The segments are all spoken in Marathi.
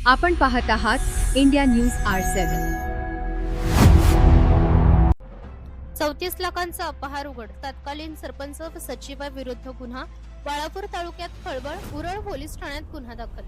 आपण पाहत आहात इंडिया न्यूज R7. 34 लाखांचा अपहार उघड. तत्कालीन सरपंच व सचिवाविरुद्ध गुन्हा. बाळापूर तालुक्यात खळबळ. उरळ पोलीस ठाण्यात गुन्हा दाखल.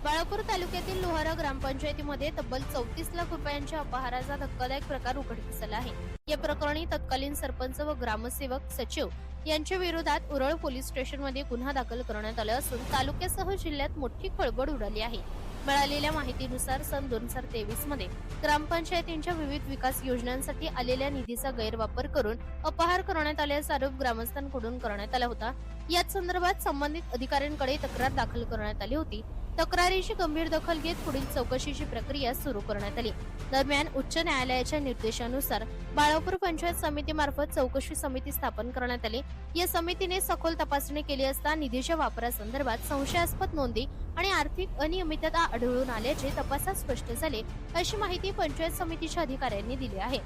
बाळापूर तालुक्यातील लोहारा ग्रामपंचायतीमध्ये तब्बल 34 लाख रुपयांच्या अपहाराचा धक्कादायक प्रकार उघडकीस आला आहे. या प्रकरणी तत्कालीन सरपंच व ग्रामसेवक सचिव यांच्या विरोधात उरळ पोलीस स्टेशनमध्ये गुन्हा दाखल करण्यात आला असून तालुक्यासह जिल्ह्यात मोठी खळबळ उडाली आहे. मिळालेल्या माहितीनुसार सन 2023 मध्ये ग्रामपंचायतींच्या विविध विकास योजनांसाठी आलेल्या निधीचा गैरवापर करून अपहार करण्यात आल्याचा आरोप ग्रामस्थांकडून करण्यात आला होता. याच संदर्भात संबंधित अधिकाऱ्यांकडे तक्रार दाखल करण्यात आली होती. तक्रारीची गंभीर दखल घेत पुढील चौकशीची प्रक्रिया सुरू करण्यात आली. दरम्यान उच्च न्यायालयाच्या निर्देशानुसार बाळापूर पंचायत समितीमार्फत चौकशी समिती स्थापन करण्यात आली. या समितीने सखोल तपासणी केली असता निधीच्या वापरासंदर्भात संशयास्पद नोंदी आणि आर्थिक अनियमितता आढळून आल्याचे तपासात स्पष्ट झाले, अशी माहिती पंचायत समितीच्या अधिकाऱ्यांनी दिली आहे.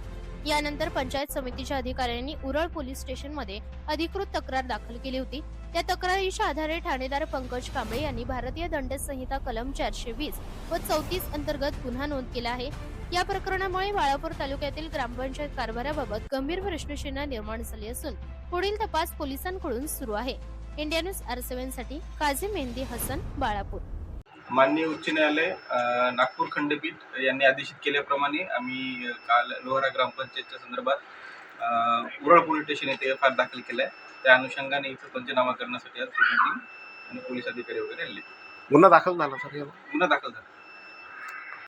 यानंतर पंचायत समितीच्या अधिकाऱ्यांनी उरळ पोलीस स्टेशनमध्ये अधिकृत तक्रार दाखल केली होती. त्या तक्रारीच्या आधारे ठाणेदार पंकज कांबळे यांनी भारतीय दंड संहिता कलम 420 व 34 अंतर्गत गुन्हा नोंद केला आहे. या प्रकरणामुळे बाळापूर तालुक्यातील ग्रामपंचायत कारभाराबाबत गंभीर प्रश्नचिन्ह निर्माण झाले असून पुढील तपास पोलिसांकडून सुरू आहे. इंडिया न्यूज R7 साठी काझी मेहंदी हसन, बाळापूर. माननीय उच्च न्यायालय नागपूर खंडपीठ यांनी आदेशित केल्याप्रमाणे आम्ही काल लोहारा ग्रामपंचायतच्या संदर्भात उरळ पोलीस स्टेशन येथे FIR दाखल केला आहे. त्या अनुषंगाने इथं पंचनामा करण्यासाठी आज मीटिंग आणि पोलीस अधिकारी वगैरे आले. गुन्हा दाखल झाला सर? गुन्हा दाखल झाला.